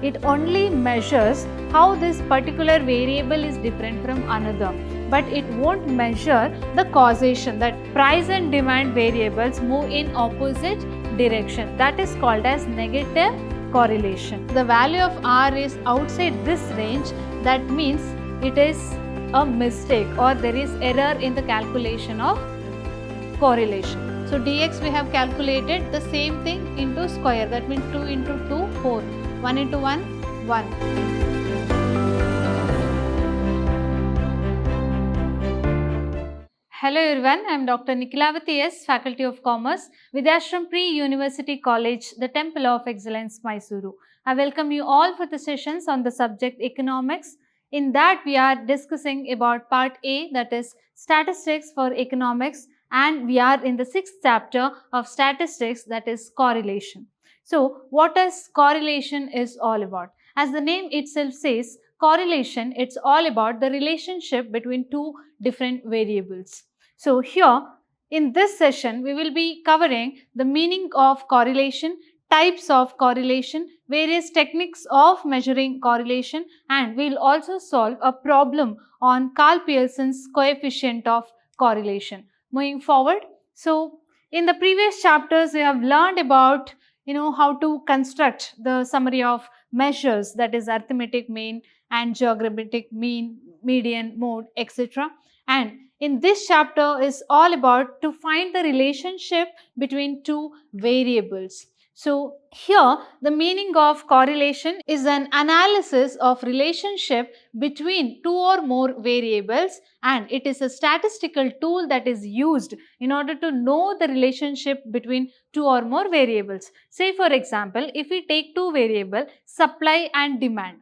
it only measures how this particular variable is different from another, but it won't measure the causation, that price and demand variables move in opposite direction. That is called as negative correlation. The value of R is outside this range, that means it is a mistake or there is error in the calculation of correlation. So dx we have calculated the same thing into square, that means 2 into 2 4, 1 into 1 1. Hello everyone, I am Dr. Nikhilavati S, Faculty of Commerce, Vidhyaashram Pre-University College, the Temple of Excellence, Mysuru. I welcome you all for the sessions on the subject economics. In that we are discussing about part A, that is statistics for economics, and we are in the 6th chapter of statistics, that is correlation. So what is correlation is all about? As the name itself says, correlation, it's all about the relationship between two different variables. So here in this session we will be covering the meaning of correlation, types of correlation, various techniques of measuring correlation, and we will also solve a problem on Karl Pearson's coefficient of correlation. Moving forward, so in the previous chapters we have learned about how to construct the summary of measures, that is arithmetic mean and geometric mean, median, mode, etc. And in this chapter is all about to find the relationship between two variables. So here the meaning of correlation is an analysis of relationship between two or more variables, and it is a statistical tool that is used in order to know the relationship between two or more variables. Say for example, if we take two variables, supply and demand.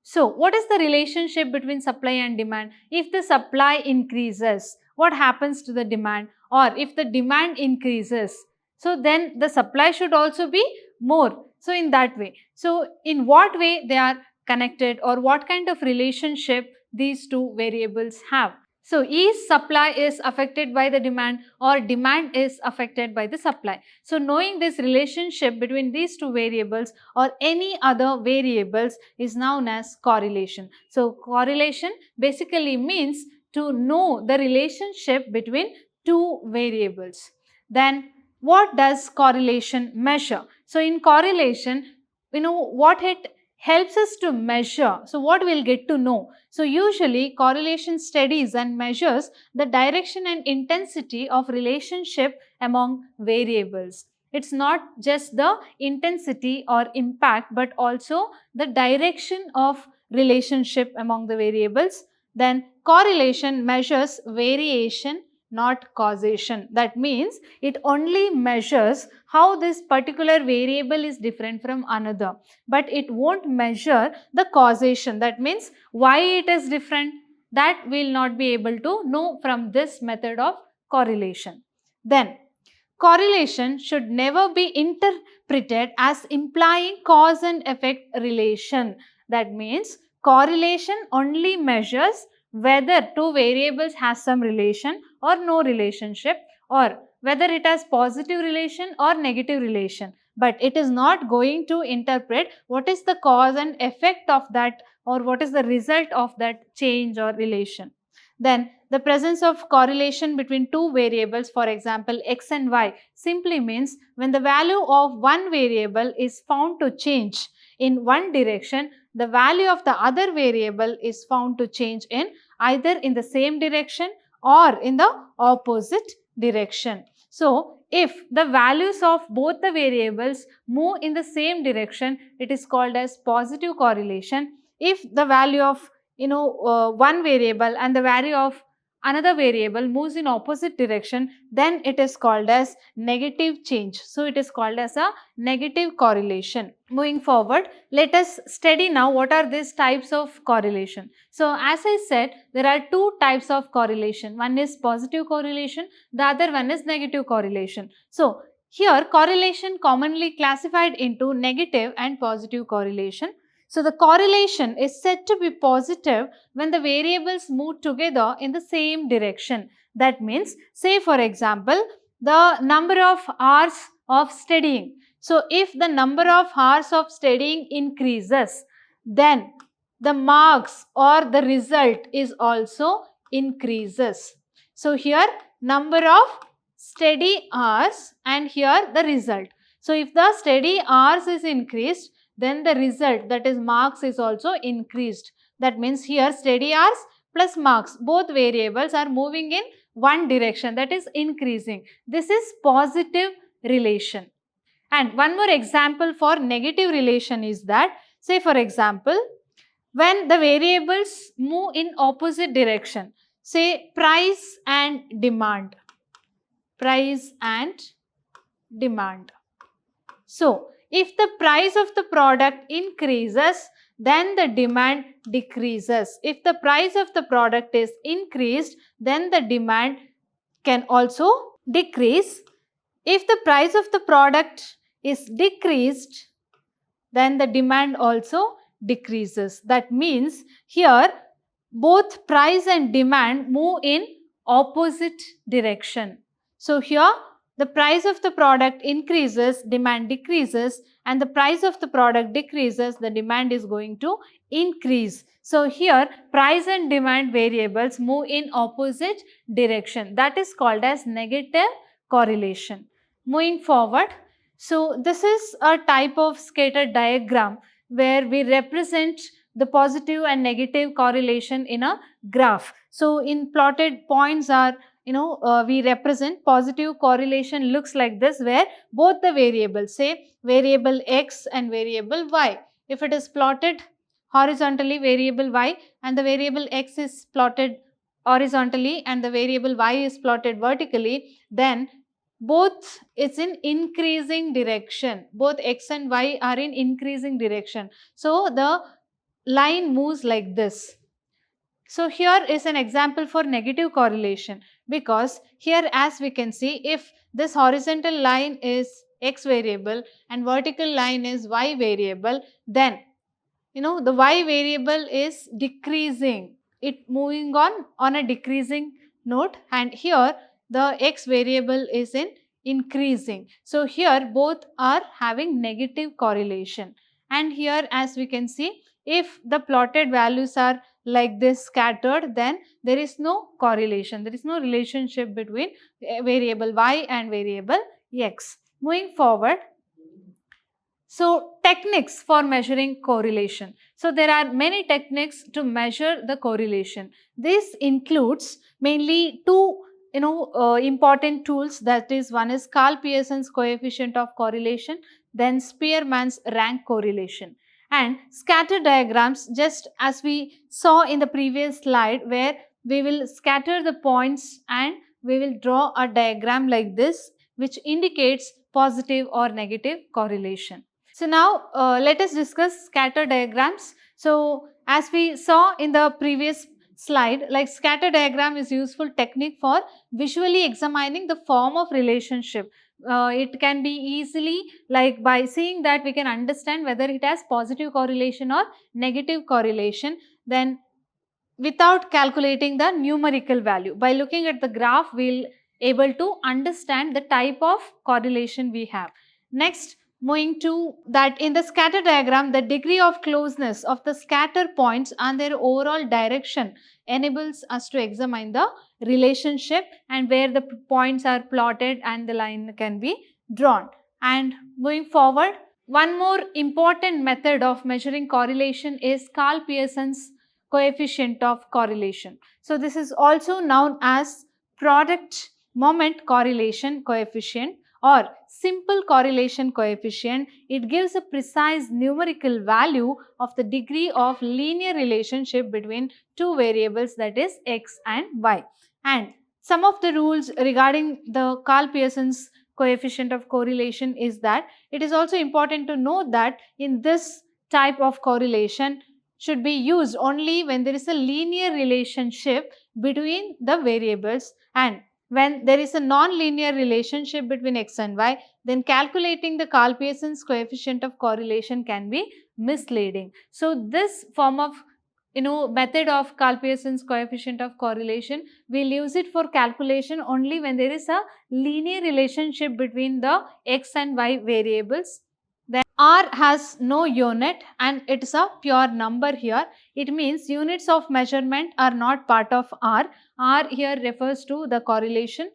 So what is the relationship between supply and demand? If the supply increases, what happens to the demand? Or if the demand increases, so then the supply should also be more. So in that way, so in what way they are connected, or what kind of relationship these two variables have? So is supply is affected by the demand, or demand is affected by the supply? So knowing this relationship between these two variables or any other variables is known as correlation. So correlation basically means to know the relationship between two variables. Then what does correlation measure? So in correlation, what it helps us to measure. So what we'll get to know? So usually correlation studies and measures the direction and intensity of relationship among variables. It's not just the intensity or impact, but also the direction of relationship among the variables. Then correlation measures variation, not causation. That means it only measures how this particular variable is different from another, but it won't measure the causation. That means why it is different, that we will not be able to know from this method of correlation. Then correlation should never be interpreted as implying cause and effect relation. That means correlation only measures whether two variables has some relation or no relationship, or whether it has positive relation or negative relation, but it is not going to interpret what is the cause and effect of that, or what is the result of that change or relation. Then the presence of correlation between two variables, for example x and y, simply means when the value of one variable is found to change in one direction, the value of the other variable is found to change in either in the same direction or in the opposite direction. So if the values of both the variables move in the same direction, it is called as positive correlation. If the value of one variable and the value of another variable moves in opposite direction, then it is called as negative change. So it is called as a negative correlation. Moving forward, let us study now what are these types of correlation. So as I said, there are two types of correlation. One is positive correlation, the other one is negative correlation. So here correlation commonly classified into negative and positive correlation. So the correlation is said to be positive when the variables move together in the same direction. That means, say for example, the number of hours of studying. So if the number of hours of studying increases, then the marks or the result is also increases. So here number of study hours and here the result. So if the study hours is increased, then the result, that is marks, is also increased. That means here study hours plus marks, both variables are moving in one direction, that is increasing. This is positive relation. And one more example for negative relation is that, say for example, when the variables move in opposite direction, say price and demand, price and demand. So, if the price of the product increases, then the demand decreases. If the price of the product is increased, then the demand can also decrease. If the price of the product is decreased, then the demand also decreases. That means here both price and demand move in opposite direction. So here the price of the product increases, demand decreases, and the price of the product decreases, the demand is going to increase. So here price and demand variables move in opposite direction. That is called as negative correlation. Moving forward, so this is a type of scatter diagram where we represent the positive and negative correlation in a graph. So in plotted points are, we represent positive correlation looks like this, where both the variables, say variable x and variable y, if it is plotted horizontally, variable y, and the variable x is plotted horizontally and the variable y is plotted vertically, then both it's in increasing direction. Both x and y are in increasing direction. So the line moves like this. So here is an example for negative correlation, because here as we can see, if this horizontal line is x variable and vertical line is y variable, then the y variable is decreasing, it moving on a decreasing note, and here the x variable is in increasing. So here both are having negative correlation, and here as we can see, if the plotted values are like this scattered, then there is no correlation, there is no relationship between variable y and variable x. Moving forward, so techniques for measuring correlation. So there are many techniques to measure the correlation. This includes mainly two important tools, that is, one is Karl Pearson's coefficient of correlation, then Spearman's rank correlation. And scatter diagrams, just as we saw in the previous slide, where we will scatter the points and we will draw a diagram like this, which indicates positive or negative correlation. So now let us discuss scatter diagrams. So as we saw in the previous slide, like scatter diagram is useful technique for visually examining the form of relationship. It can be easily, like by seeing that we can understand whether it has positive correlation or negative correlation, then without calculating the numerical value. By looking at the graph, we'll able to understand the type of correlation we have. Next, moving to that, in the scatter diagram, the degree of closeness of the scatter points and their overall direction enables us to examine the relationship and where the points are plotted and the line can be drawn. And moving forward, one more important method of measuring correlation is Karl Pearson's coefficient of correlation. So this is also known as product moment correlation coefficient or simple correlation coefficient. It gives a precise numerical value of the degree of linear relationship between two variables, that is x and y. And some of the rules regarding the Karl Pearson's coefficient of correlation is that it is also important to note that in this type of correlation should be used only when there is a linear relationship between the variables, and when there is a non-linear relationship between x and y, then calculating the Karl Pearson's coefficient of correlation can be misleading. So this form of method of Karl Pearson's coefficient of correlation, we'll use it for calculation only when there is a linear relationship between the x and y variables. Then R has no unit and it is a pure number here. It means units of measurement are not part of R. R here refers to the correlation,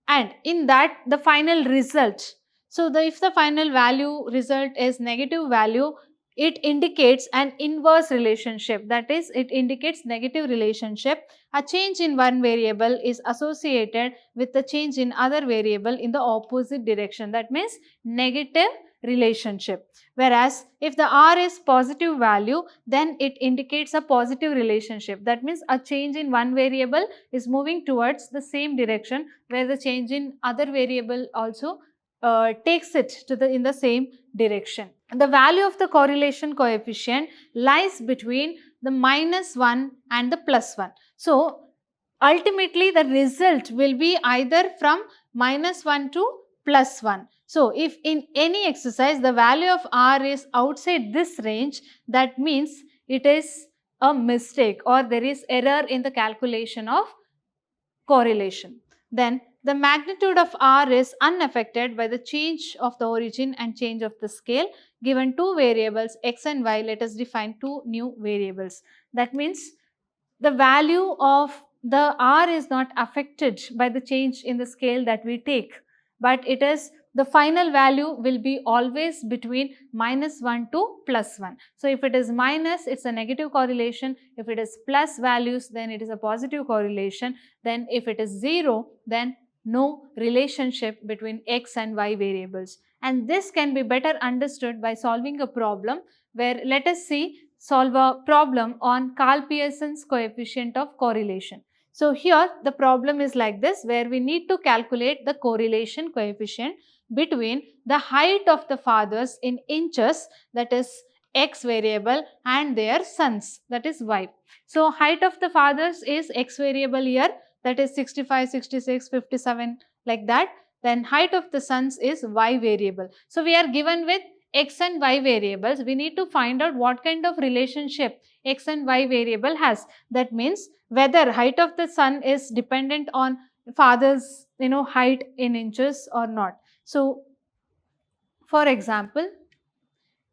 and in that the final result. So if the final value result is negative value, it indicates an inverse relationship, that is, it indicates negative relationship. A change in one variable is associated with the change in other variable in the opposite direction, that means negative relationship. Whereas if the R is positive value, then it indicates a positive relationship, that means a change in one variable is moving towards the same direction, where the change in other variable also takes it to in the same direction. The value of the correlation coefficient lies between the -1 and the +1. So ultimately the result will be either from -1 to +1. So if in any exercise the value of R is outside this range, that means it is a mistake or there is error in the calculation of correlation. Then the magnitude of R is unaffected by the change of the origin and change of the scale. Given two variables x and y, let us define two new variables. That means the value of the R is not affected by the change in the scale that we take, but it is the final value will be always between -1 to +1. So if it is minus, it's a negative correlation. If it is plus values, then it is a positive correlation. Then if it is 0, then no relationship between x and y variables. And this can be better understood by solving a problem where, let us solve a problem on Karl Pearson's coefficient of correlation. So here the problem is like this, where we need to calculate the correlation coefficient between the height of the fathers in inches, that is x variable, and their sons, that is y. So height of the fathers is x variable here, that is 65, 66, 57 like that. Then height of the sons is y variable. So we are given with x and y variables. We need to find out what kind of relationship x and y variable has. That means whether height of the son is dependent on father's height in inches or not. So for example,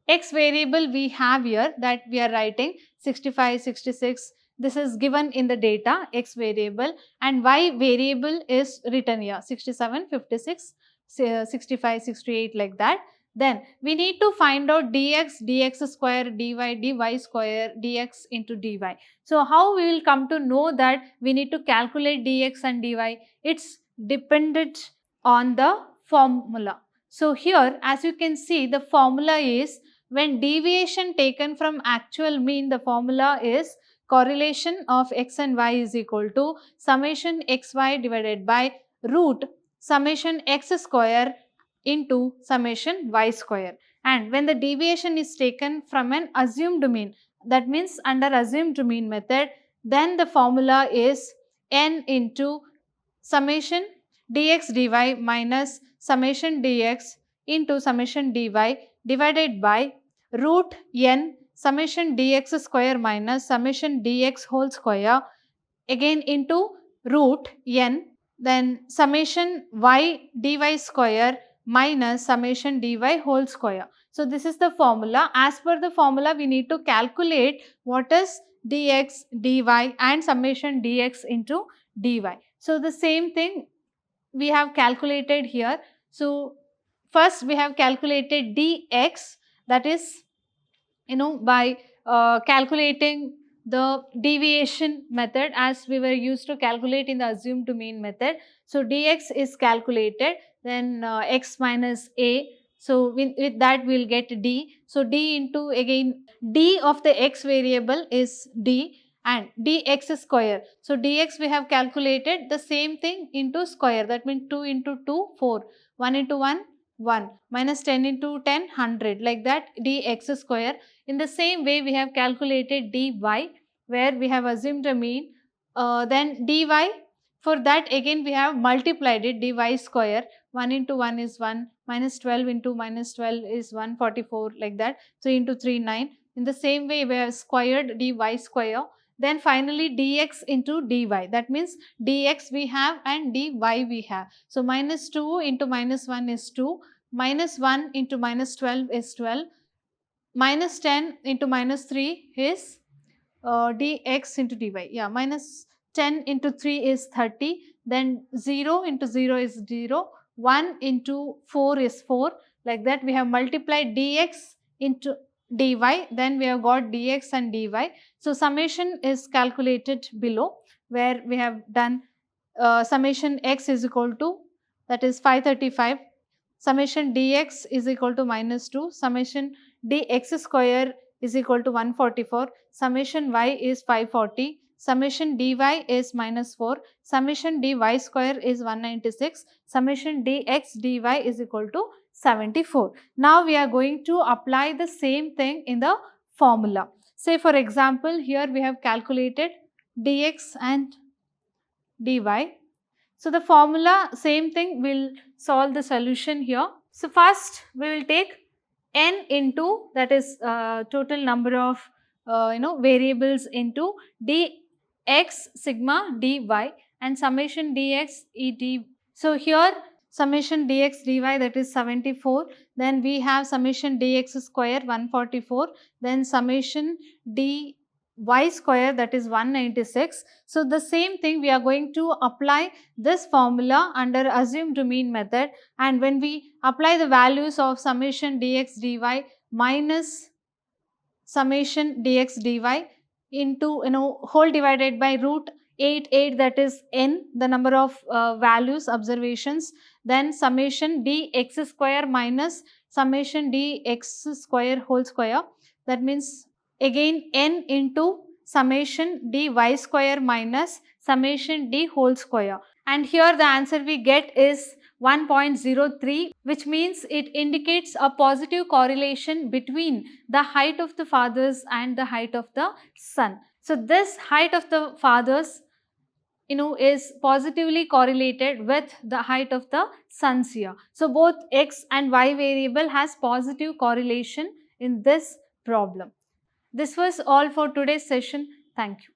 x variable we have here, that we are writing 65, 66. This is given in the data, x variable, and y variable is written here 67, 56, 65, 68 like that. Then we need to find out dx, dx square, dy, dy square, dx into dy. So how we will come to know that we need to calculate dx and dy? It's dependent on the formula. So here, as you can see, the formula is, when deviation taken from actual mean, the formula is correlation of x and y is equal to summation xy divided by root summation x square into summation y square. And when the deviation is taken from an assumed mean, that means under assumed mean method, then the formula is n into summation dx dy minus summation dx into summation dy divided by root n summation dx square minus summation dx whole square again into root n, then summation y dy square minus summation dy whole square. So this is the formula. As per the formula, we need to calculate what is dx, dy and summation dx into dy. So the same thing we have calculated here. So first we have calculated dx, that is by calculating the deviation method as we were used to calculate in the assumed mean method. So dx is calculated, then x minus a. So with that we will get d. So d into, again, d of the x variable is d and dx square. So dx we have calculated the same thing into square, that means 2 into 2, 4, 1 into 1, 1, minus 10 into 10, 100, like that dx square. In the same way, we have calculated dy, where we have assumed a mean. Then dy, for that again we have multiplied it, dy square. 1 into 1 is 1, minus 12 into minus 12 is 144, like that. 3 into 3, 9. In the same way, we have squared dy square. Then finally dx into dy. That means dx we have and dy we have. So minus 2 into minus 1 is 2. Minus 1 into minus 12 is 12. Minus 10 into minus 3 is dx into dy. Yeah, minus 10 into 3 is 30. Then 0 into 0 is 0. 1 into 4 is 4. Like that we have multiplied dx into dy. Then we have got dx and dy. So summation is calculated below, where we have done summation x is equal to, that is 535. Summation dx is equal to minus 2. Summation dx square is equal to 144. Summation y is 540. Summation dy is minus 4. Summation dy square is 196. Summation dx dy is equal to 74. Now we are going to apply the same thing in the formula. Say for example, here we have calculated dx and dy. So the formula, same thing, will solve the solution here. So first we will take n into, that is total number of variables, into dx sigma dy and summation dx ed. So here summation dx dy, that is 74. Then we have summation dx square 144. Then summation dy square, that is 196. So the same thing we are going to apply this formula under assumed mean method, and when we apply the values of summation dx dy minus summation dx dy into whole divided by root 8, that is n, the number of values, observations, then summation dx square minus summation dx square whole square, that means again n into summation dy square minus summation d whole square, and here the answer we get is 1.03, which means it indicates a positive correlation between the height of the fathers and the height of the son. So this height of the fathers is positively correlated with the height of the sons here. So both x and y variable has positive correlation in this problem. This was all for today's session. Thank you.